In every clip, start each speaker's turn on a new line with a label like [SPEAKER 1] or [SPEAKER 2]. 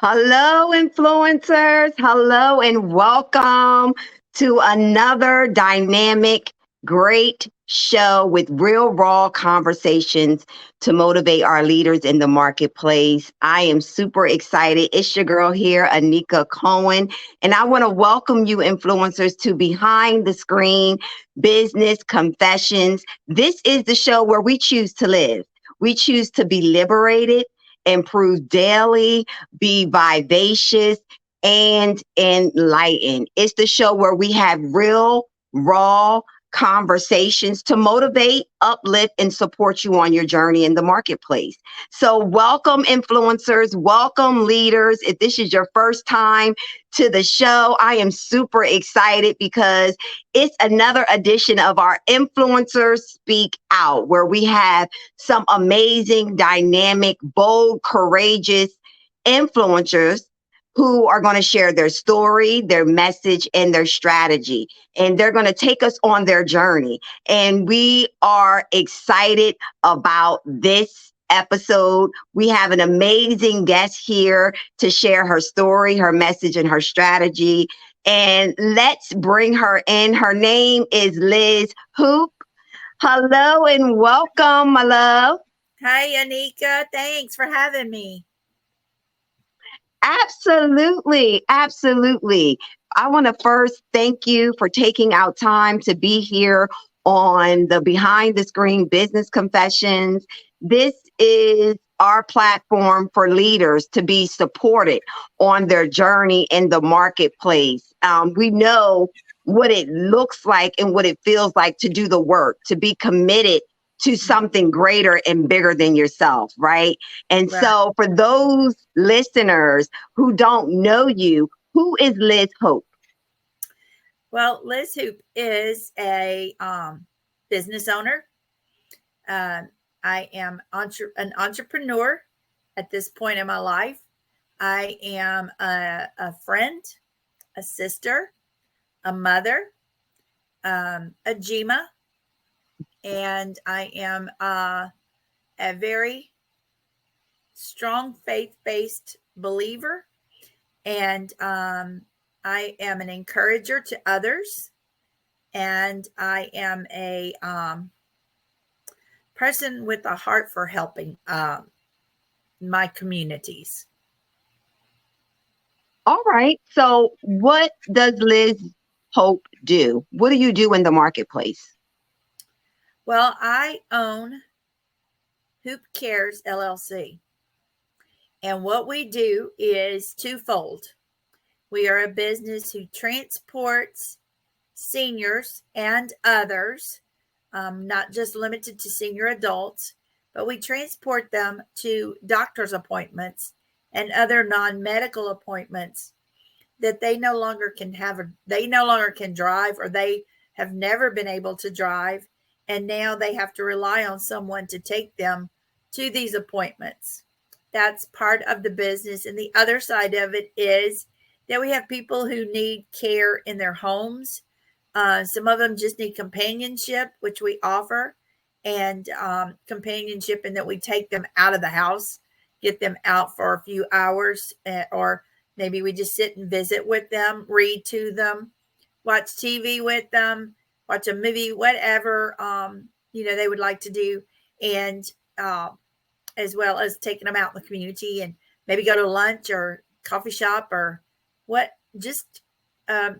[SPEAKER 1] Hello, influencers. Hello, and welcome to another dynamic, great show with real, raw conversations to motivate our leaders in the marketplace. I am super excited. It's your girl here, Anika Cohen, and I want to welcome you, influencers, to Behind the Screen Business Confessions. This is the show where we choose to live. We choose to be liberated, improve daily, be vivacious, and enlightened. It's the show where we have real, raw conversations to motivate, uplift, and support you on your journey in the marketplace. So, welcome, influencers, welcome, leaders. If this is your first time to the show, I am super excited because it's another edition of our Influencers Speak Out, where we have some amazing, dynamic, bold, courageous influencers who are going to share their story, their message, and their strategy. And they're going to take us on their journey. And we are excited about this episode. We have an amazing guest here to share her story, her message, and her strategy. And let's bring her in. Her name is Liz Hoop. Hello and welcome, my love.
[SPEAKER 2] Hi, Anika. Thanks for having me.
[SPEAKER 1] Absolutely. Absolutely. I want to first thank you for taking out time to be here on the Behind the Screen Business Confessions. This is our platform for leaders to be supported on their journey in the marketplace. We know what it looks like and what it feels like to do the work, to be committed to something greater and bigger than yourself, right? And
[SPEAKER 2] Right.
[SPEAKER 1] so for those listeners who don't know you, who is Liz Hope?
[SPEAKER 2] Well, Liz Hoop is a business owner. Uh, I am an entrepreneur at this point in my life. I am a friend, a sister, a mother, a Jima, and I am a very strong faith based believer. And I am an encourager to others, and I am a person with a heart for helping my communities.
[SPEAKER 1] All right. So what does Liz Hope do? What do you do in the marketplace?
[SPEAKER 2] Well, I own Hoop Cares LLC, and what we do is twofold. We are a business who transports seniors and others, not just limited to senior adults, but we transport them to doctor's appointments and other non-medical appointments that they no longer can have. They no longer can drive, or they have never been able to drive, and now they have to rely on someone to take them to these appointments. That's part of the business. And the other side of it is that we have people who need care in their homes. Some of them just need companionship, which we offer, and companionship in that we take them out of the house, get them out for a few hours, or maybe we just sit and visit with them, read to them, watch TV with them, watch a movie, whatever they would like to do, and as well as taking them out in the community and maybe go to lunch or coffee shop or what, just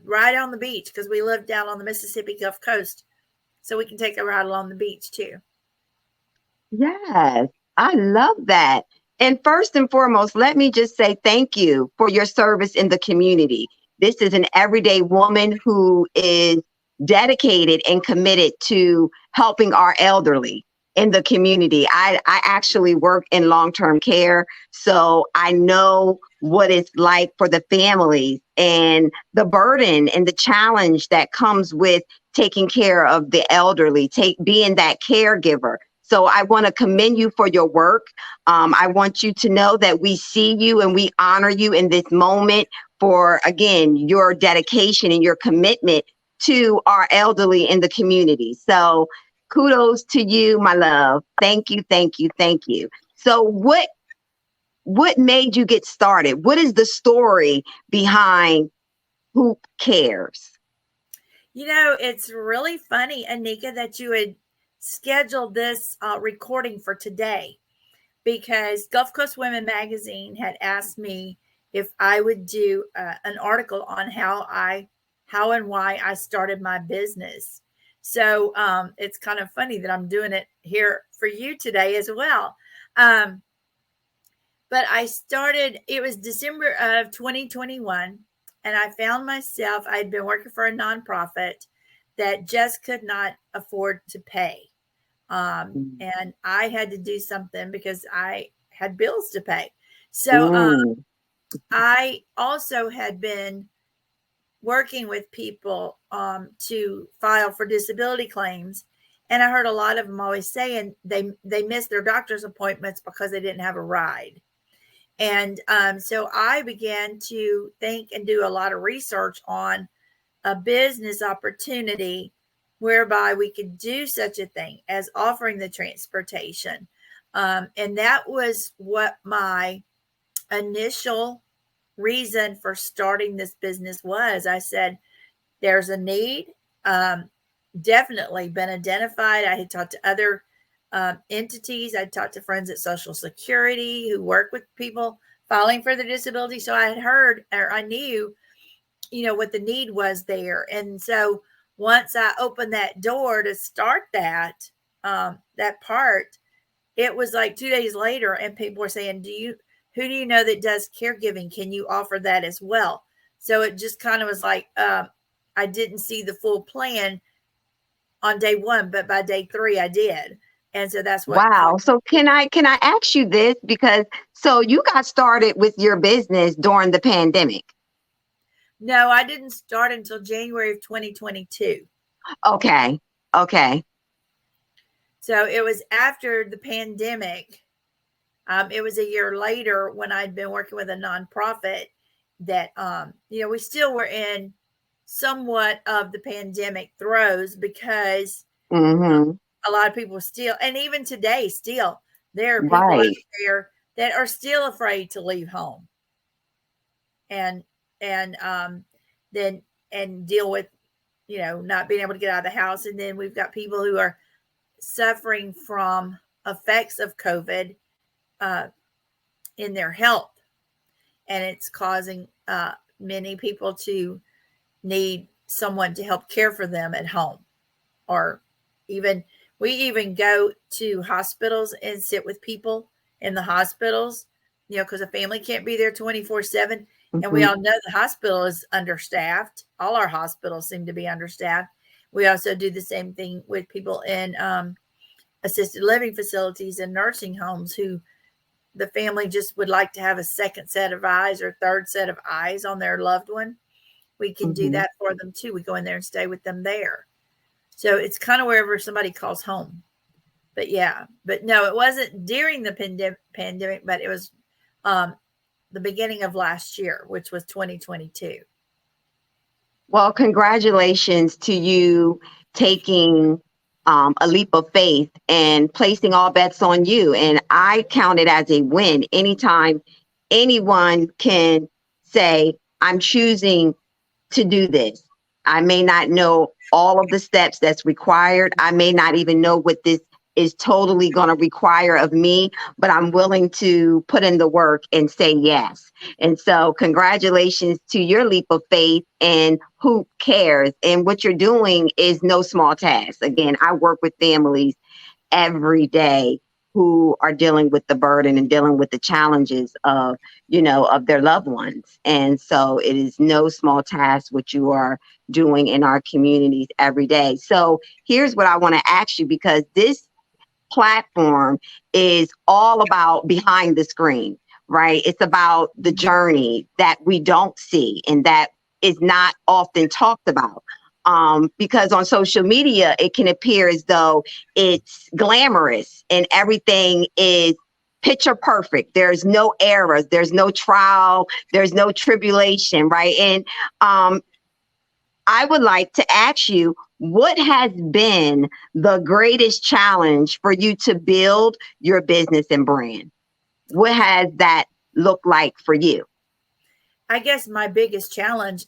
[SPEAKER 2] ride on the beach, because we live down on the Mississippi Gulf Coast, so we can take a ride along the beach too.
[SPEAKER 1] Yes, I love that. And first and foremost, let me just say thank you for your service in the community. This is an everyday woman who is dedicated and committed to helping our elderly in the community. I actually work in long-term care, so I know what it's like for the families and the burden and the challenge that comes with taking care of the elderly, being that caregiver. So I want to commend you for your work. I want you to know that we see you and we honor you in this moment for, again, your dedication and your commitment to our elderly in the community. So kudos to you, my love. Thank you, thank you, thank you. So what what made you get started? What is the story behind Hoop Cares?
[SPEAKER 2] You know, it's really funny, Anika, that you had scheduled this recording for today, because Gulf Coast Women Magazine had asked me if I would do an article on how and why I started my business. So it's kind of funny that I'm doing it here for you today as well. But I started, it was December of 2021, and I found myself, I'd been working for a nonprofit that just could not afford to pay. And I had to do something because I had bills to pay. So I also had been working with people to file for disability claims. And I heard a lot of them always saying they missed their doctor's appointments because they didn't have a ride. And so I began to think and do a lot of research on a business opportunity whereby we could do such a thing as offering the transportation. And that was what my initial reason for starting this business was. I said, there's a need, definitely been identified. I had talked to other entities. I talked to friends at Social Security who work with people filing for their disability. So I had heard, or I knew, what the need was there. And so once I opened that door to start that part, it was like 2 days later, and people were saying, who do you know that does caregiving? Can you offer that as well? So it just kind of was like, I didn't see the full plan on day one, but by day 3 I did. And so that's what.
[SPEAKER 1] Wow. So can I ask you this? Because so you got started with your business during the pandemic.
[SPEAKER 2] No, I didn't start until January of 2022.
[SPEAKER 1] Okay.
[SPEAKER 2] So it was after the pandemic. It was a year later when I'd been working with a nonprofit that, we still were in somewhat of the pandemic throes because a lot of people still, and even today, still, there are people out there that are still afraid to leave home and deal with, not being able to get out of the house. And then we've got people who are suffering from effects of COVID in their health. And it's causing many people to need someone to help care for them at home. Or we even go to hospitals and sit with people in the hospitals, because a family can't be there 24/7. And we all know the hospital is understaffed. All our hospitals seem to be understaffed. We also do the same thing with people in assisted living facilities and nursing homes who the family just would like to have a second set of eyes or third set of eyes on their loved one. We can do that for them too. We go in there and stay with them there. So it's kind of wherever somebody calls home. But no, it wasn't during the pandemic, but it was the beginning of last year, which was 2022.
[SPEAKER 1] Well, congratulations to you taking a leap of faith and placing all bets on you. And I count it as a win. Anytime anyone can say, I'm choosing to do this. I may not know all of the steps that's required. I may not even know what this is totally going to require of me, but I'm willing to put in the work and say yes. And so congratulations to your leap of faith and Hoop Cares. And what you're doing is no small task. Again, I work with families every day who are dealing with the burden and dealing with the challenges of, of their loved ones. And so it is no small task what you are doing in our communities every day. So here's what I want to ask you, because this platform is all about behind the screen, right? It's about the journey that we don't see and that is not often talked about. Because on social media, it can appear as though it's glamorous and everything is picture perfect. There's no errors. There's no trial. There's no tribulation, right? And I would like to ask you, what has been the greatest challenge for you to build your business and brand? What has that looked like for you?
[SPEAKER 2] I guess my biggest challenge,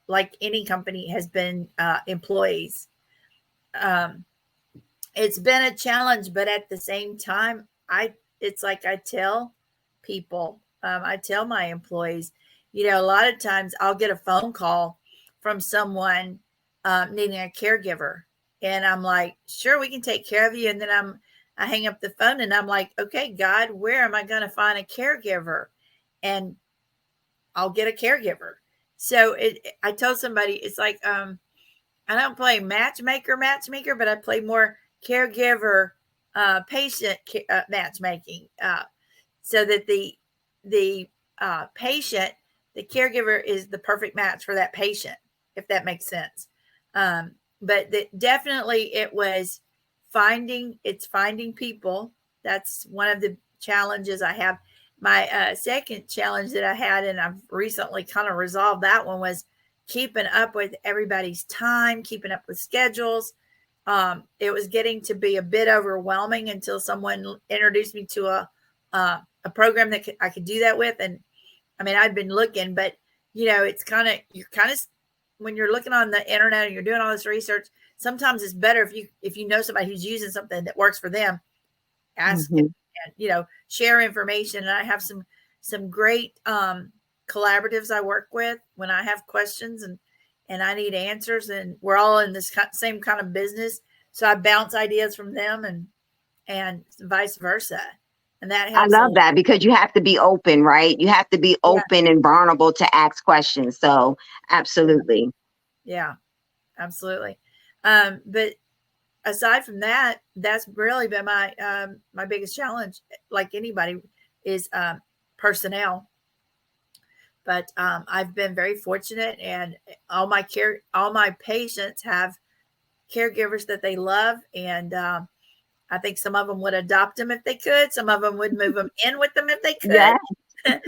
[SPEAKER 2] like any company, has been employees. Um, it's been a challenge, but at the same time, it's like I tell people, I tell my employees, a lot of times I'll get a phone call from someone needing a caregiver, and I'm like, sure, we can take care of you. And then I hang up the phone, and I'm like, okay, God, where am I going to find a caregiver? And I'll get a caregiver. So I told somebody, it's like, I don't play matchmaker, but I play more caregiver, patient matchmaking, so that the patient, the caregiver is the perfect match for that patient, if that makes sense. But definitely it was finding people. That's one of the challenges I have. My second challenge that I had, and I've recently kind of resolved that one, was keeping up with everybody's time, keeping up with schedules. It was getting to be a bit overwhelming until someone introduced me to a program that I could do that with. And I mean, I'd been looking, but it's you're kind of, when you're looking on the internet and you're doing all this research, sometimes it's better if you know somebody who's using something that works for them, ask and share information. And I have some great collaboratives I work with when I have questions and I need answers, and we're all in this same kind of business. So I bounce ideas from them and vice versa. And that helps.
[SPEAKER 1] I love that, because you have to be open, right? You have to be open and vulnerable to ask questions. So absolutely.
[SPEAKER 2] Yeah, absolutely. But aside from that, that's really been my biggest challenge, like anybody, is personnel. But I've been very fortunate, and all my patients have caregivers that they love, and I think some of them would adopt them if they could. Some of them would move them in with them if they could.
[SPEAKER 1] Yeah.
[SPEAKER 2] I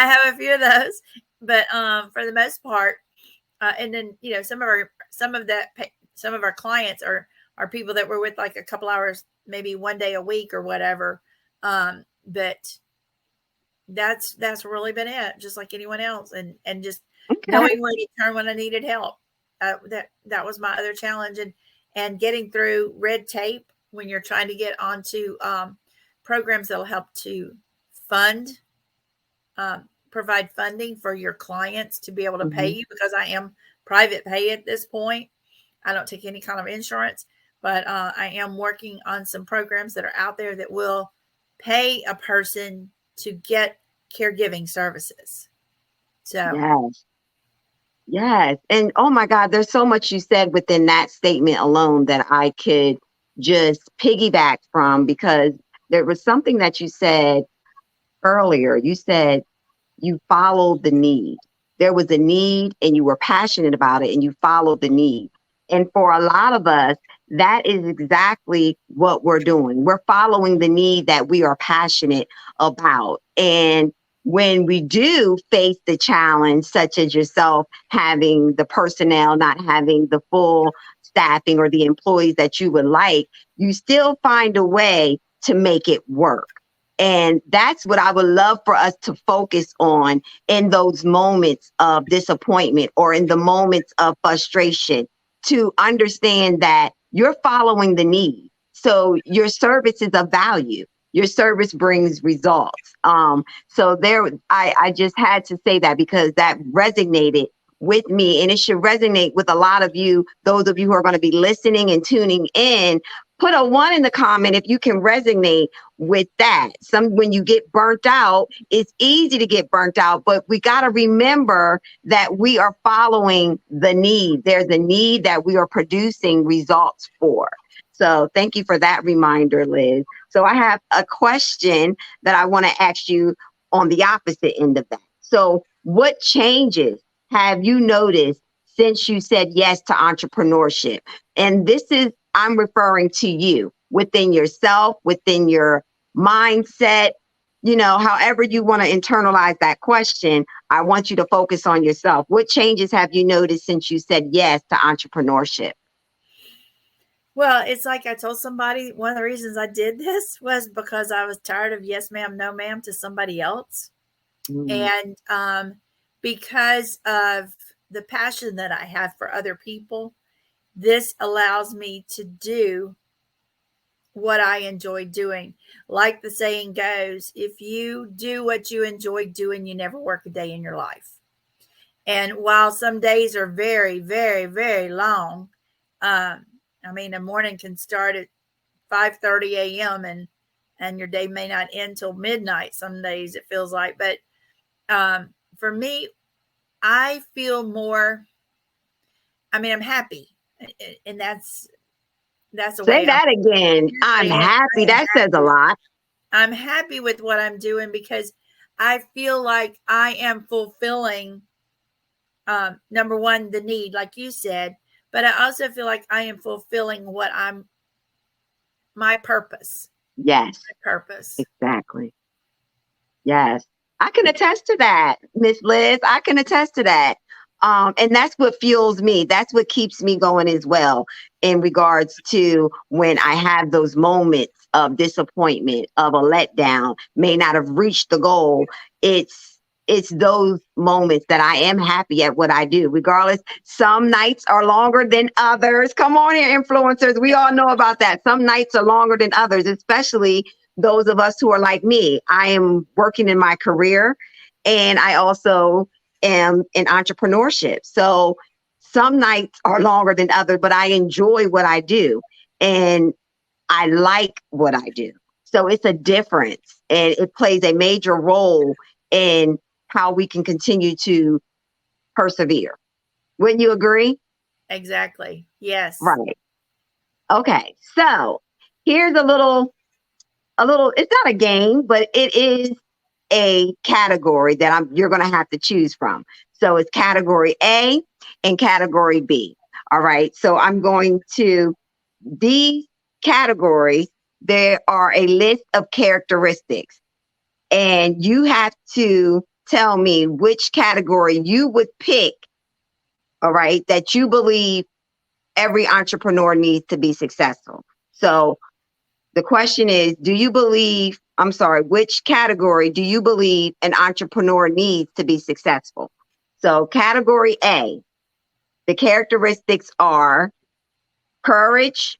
[SPEAKER 2] have a few of those, but for the most part, and then some of our clients are people that we're with like a couple hours, maybe one day a week or whatever. But that's really been it, just like anyone else, and just knowing where to turn when I needed help. That was my other challenge, and getting through red tape when you're trying to get onto programs that'll help to provide funding for your clients to be able to pay you, because I am private pay at this point. I don't take any kind of insurance, but I am working on some programs that are out there that will pay a person to get caregiving services. So
[SPEAKER 1] yes. And oh my God, there's so much you said within that statement alone that I could just piggyback from, because there was something that you said earlier. You said you followed the need. There was a need and you were passionate about it and you followed the need. And for a lot of us, that is exactly what we're doing. We're following the need that we are passionate about. And when we do face the challenge, such as yourself having the personnel, not having the full staffing or the employees that you would like, you still find a way to make it work. And that's what I would love for us to focus on in those moments of disappointment or in the moments of frustration, to understand that you're following the need. So your service is of value. Your service brings results. So I just had to say that, because that resonated with me, and it should resonate with a lot of you, those of you who are going to be listening and tuning in. Put a 1 in the comment if you can resonate with that. When you get burnt out, it's easy to get burnt out, but we got to remember that we are following the need. There's a need that we are producing results for. So thank you for that reminder, Liz. So I have a question that I want to ask you on the opposite end of that. So what changes have you noticed since you said yes to entrepreneurship? And I'm referring to you, within yourself, within your mindset, however you want to internalize that question. I want you to focus on yourself. What changes have you noticed since you said yes to entrepreneurship?
[SPEAKER 2] Well, it's like I told somebody one of the reasons I did this was because I was tired of yes ma'am, no ma'am to somebody else.
[SPEAKER 1] Mm.
[SPEAKER 2] And because of the passion that I have for other people, this allows me to do what I enjoy doing. Like the saying goes, if you do what you enjoy doing, you never work a day in your life. And while some days are very, very, very long, I mean, a morning can start at 5:30 a.m. and your day may not end till midnight. Some days it feels like, but for me, I feel more. I mean, I'm happy, and that's the
[SPEAKER 1] Say
[SPEAKER 2] way I'm.
[SPEAKER 1] that again. I'm
[SPEAKER 2] I
[SPEAKER 1] happy.
[SPEAKER 2] am
[SPEAKER 1] That says a
[SPEAKER 2] happy.
[SPEAKER 1] lot.
[SPEAKER 2] I'm happy with what I'm doing because I feel like I am fulfilling number one, the need, like you said, but I also feel like I am fulfilling what I'm my purpose.
[SPEAKER 1] Yes,
[SPEAKER 2] My purpose.
[SPEAKER 1] exactly. Yes, I can attest to that, Miss Liz. I can attest to that. And that's what fuels me. That's what keeps me going as well in regards to when I have those moments of disappointment, of a letdown, may not have reached the goal. It's those moments that I am happy at what I do, regardless. Some nights are longer than others. Come on here, influencers. We all know about that. Some nights are longer than others, especially those of us who are like me. I am working in my career and I also am in entrepreneurship. So some nights are longer than others, but I enjoy what I do and I like what I do. So it's a difference and it plays a major role in how we can continue to persevere. Wouldn't you agree?
[SPEAKER 2] Exactly. Yes.
[SPEAKER 1] Right. Okay. So here's a little, it's not a game, but it is a category that you're going to have to choose from. So it's category A and category B. All right. So I'm going to these categories. There are a list of characteristics, and you have to tell me which category you would pick. All right. That you believe every entrepreneur needs to be successful. So the question is, which category do you believe an entrepreneur needs to be successful? So, category A, the characteristics are courage,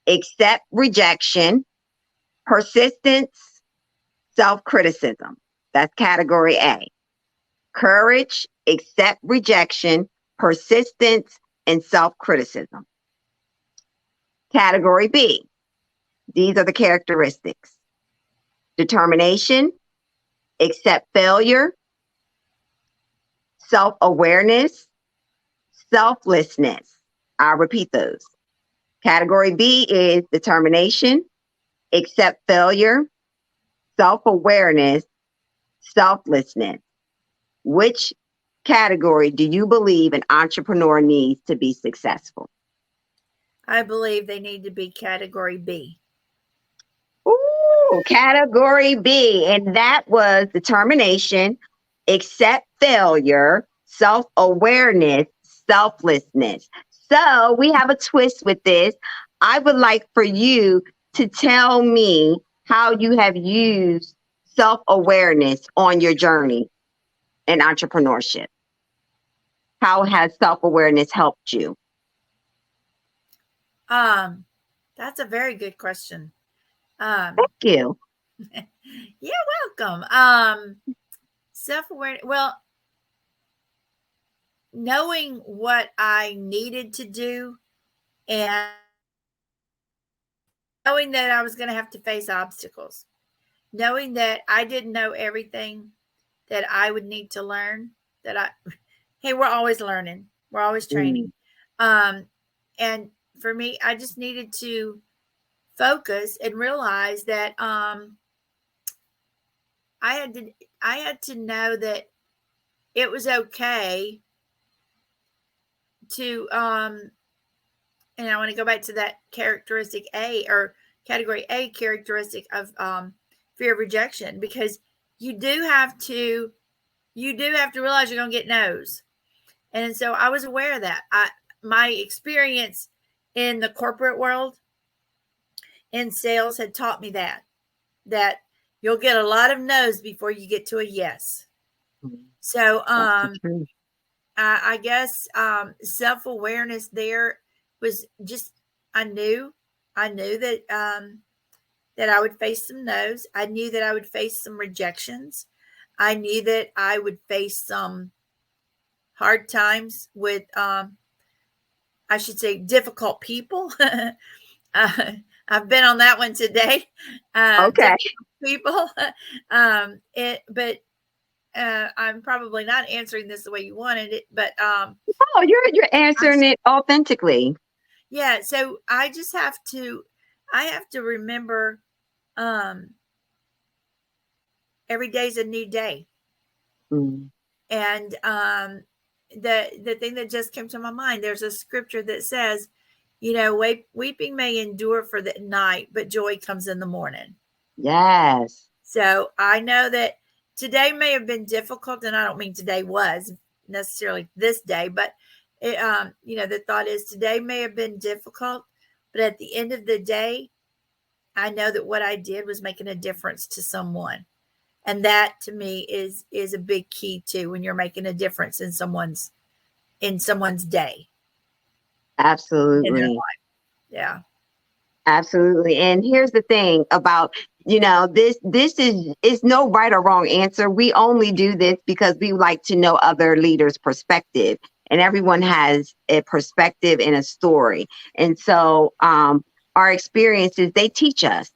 [SPEAKER 1] accept rejection, persistence, self criticism. That's category A. Courage, accept rejection, persistence, and self criticism. Category B, these are the characteristics: determination, accept failure, self awareness, selflessness. I'll repeat those. Category B is determination, accept failure, self awareness, selflessness. Which category do you believe an entrepreneur needs to be successful?
[SPEAKER 2] I believe they need to be category B.
[SPEAKER 1] Ooh, category B. And that was determination, accept failure, self awareness, selflessness. So we have a twist with this. I would like for you to tell me how you have used self awareness on your journey in entrepreneurship. How has self awareness helped you?
[SPEAKER 2] Um, that's a very good question.
[SPEAKER 1] Thank you.
[SPEAKER 2] You're welcome. Self-awareness. Well, knowing what I needed to do and knowing that I was going to have to face obstacles, knowing that I didn't know everything that I would need to learn, hey, we're always learning, we're always training.
[SPEAKER 1] Mm,
[SPEAKER 2] And for me, I just needed to focus and realize that I had to I had to know that it was okay to and I want to go back to that characteristic A or category A characteristic of fear of rejection, because you do have to realize you're going to get no's. And so I was aware of that. My experience in the corporate world, in sales, had taught me that you'll get a lot of no's before you get to a yes. So I guess self-awareness there was just, I knew that that I would face some no's. I knew that I would face some rejections. I knew that I would face some hard times with, I should say, difficult people. I've been on that one today.
[SPEAKER 1] Okay.
[SPEAKER 2] People. But I'm probably not answering this the way you wanted it, but
[SPEAKER 1] oh, you're answering it authentically.
[SPEAKER 2] Yeah. So I just have to remember, every day's a new day.
[SPEAKER 1] Mm.
[SPEAKER 2] And the thing that just came to my mind, there's a scripture that says, weeping may endure for the night, but joy comes in the morning.
[SPEAKER 1] Yes.
[SPEAKER 2] So I know that today may have been difficult, and I don't mean today was necessarily this day, but the thought is today may have been difficult, but at the end of the day, I know that what I did was making a difference to someone. And that to me is a big key too, when you're making a difference in someone's day.
[SPEAKER 1] Absolutely.
[SPEAKER 2] In their life. Yeah.
[SPEAKER 1] Absolutely. And here's the thing about, this is no right or wrong answer. We only do this because we like to know other leaders' perspective, and everyone has a perspective and a story. And so our experiences, they teach us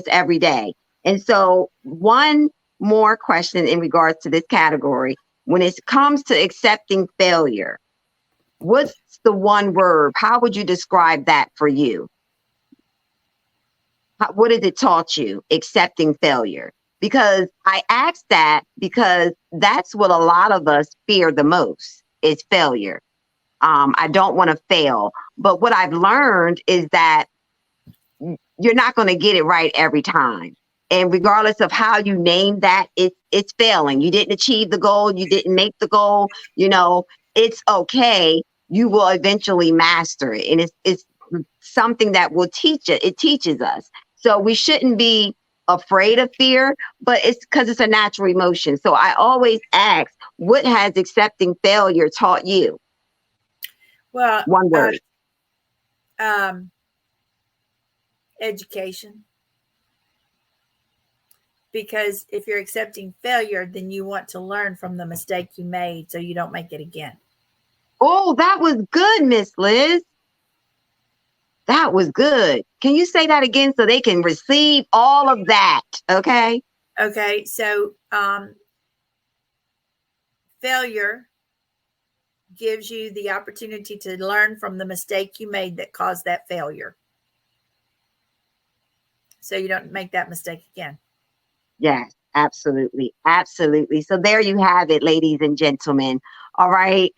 [SPEAKER 1] every day. And so one more question in regards to this category, when it comes to accepting failure, what's the one word? How would you describe that for you? What has it taught you, accepting failure? Because I asked that because that's what a lot of us fear the most, is failure. I don't want to fail. But what I've learned is that you're not going to get it right every time. And regardless of how you name that, it's failing. You didn't achieve the goal. You didn't make the goal. It's okay. You will eventually master it. And it's something that will teach it. It teaches us. So we shouldn't be afraid of fear, but it's because it's a natural emotion. So I always ask, what has accepting failure taught you?
[SPEAKER 2] Well,
[SPEAKER 1] one word.
[SPEAKER 2] Education. Because if you're accepting failure, then you want to learn from the mistake you made so you don't make it again.
[SPEAKER 1] Oh, that was good, Miss Liz. That was good. Can you say that again so they can receive all of that? Okay.
[SPEAKER 2] Okay. So failure gives you the opportunity to learn from the mistake you made that caused that failure. So you don't make that mistake again.
[SPEAKER 1] Yes, absolutely. Absolutely. So there you have it, ladies and gentlemen. All right.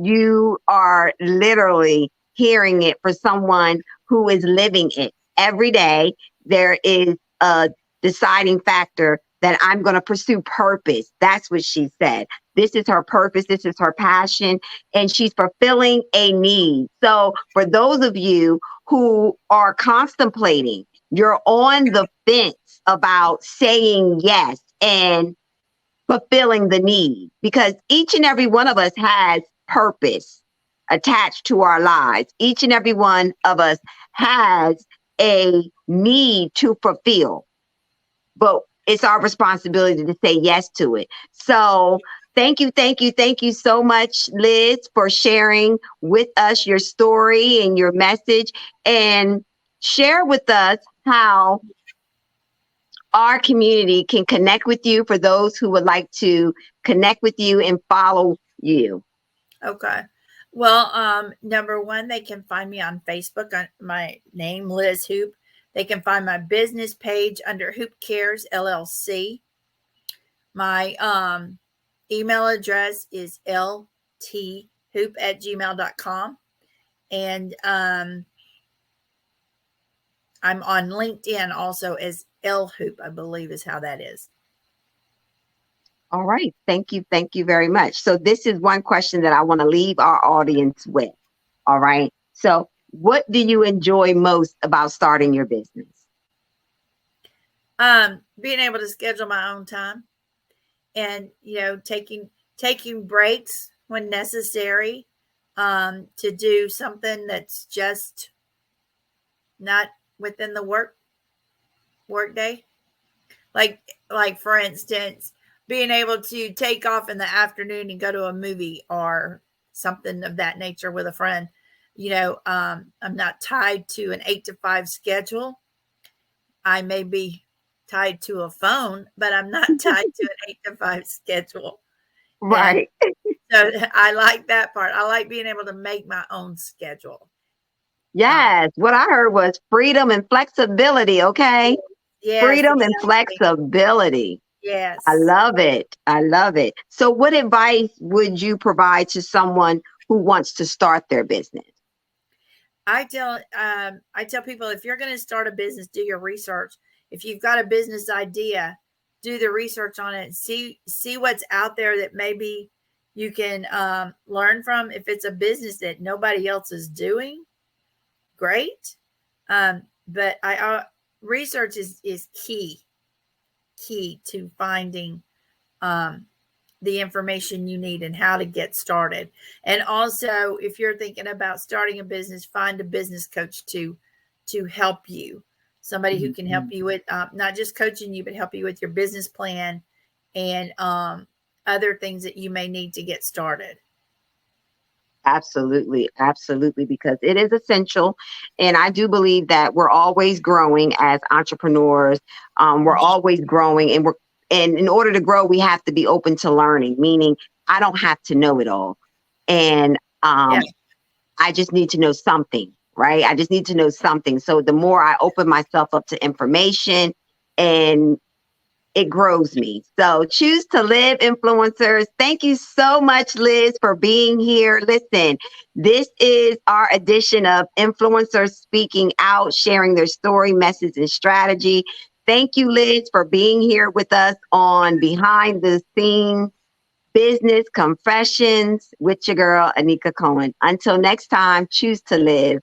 [SPEAKER 1] You are literally hearing it for someone who is living it every day. There is a deciding factor that I'm going to pursue purpose. That's what she said. This is her purpose. This is her passion, and she's fulfilling a need. So for those of you who are contemplating, you're on the fence about saying yes and fulfilling the need, because each and every one of us has purpose attached to our lives. Each and every one of us has a need to fulfill, but it's our responsibility to say yes to it. So thank you so much, Liz, for sharing with us your story and your message, and share with us how our community can connect with you, for those who would like to connect with you and follow you.
[SPEAKER 2] Okay. Well, number one, they can find me on Facebook on my name, Liz Hoop. They can find my business page under Hoop Cares LLC. My email address is lthoop@gmail.com. And I'm on LinkedIn also as L Hoop, I believe is how that is.
[SPEAKER 1] All right. Thank you. Thank you very much. So this is one question that I want to leave our audience with. All right. So what do you enjoy most about starting your business?
[SPEAKER 2] Being able to schedule my own time and, taking breaks when necessary, to do something that's just not within the work day. Like for instance, being able to take off in the afternoon and go to a movie or something of that nature with a friend. I'm not tied to an 8 to 5 schedule. I may be tied to a phone, but I'm not tied to an 8 to 5 schedule. And
[SPEAKER 1] Right.
[SPEAKER 2] so I like that part. I like being able to make my own schedule.
[SPEAKER 1] Yes. What I heard was freedom and flexibility. Okay.
[SPEAKER 2] Yes,
[SPEAKER 1] Freedom and
[SPEAKER 2] exactly.
[SPEAKER 1] flexibility.
[SPEAKER 2] Yes.
[SPEAKER 1] I love it. I love it. So what advice would you provide to someone who wants to start their business?
[SPEAKER 2] I tell people, if you're going to start a business, do your research. If you've got a business idea, do the research on it. See what's out there that maybe you can learn from. If it's a business that nobody else is doing, great. But research is key to finding the information you need and how to get started. And also, if you're thinking about starting a business, find a business coach to help you. Somebody who can help you with not just coaching you, but help you with your business plan and other things that you may need to get started.
[SPEAKER 1] Absolutely. Absolutely. Because it is essential. And I do believe that we're always growing as entrepreneurs. We're always growing and in order to grow, we have to be open to learning, meaning I don't have to know it all. And
[SPEAKER 2] Yeah.
[SPEAKER 1] I just need to know something, right? I just need to know something. So the more I open myself up to information, and it grows me. So choose to live, influencers. Thank you so much, Liz, for being here. Listen, this is our edition of Influencers Speaking Out, sharing their story, message, and strategy. Thank you, Liz, for being here with us on Behind the Scenes Business Confessions with your girl, Anika Cohen. Until next time, choose to live.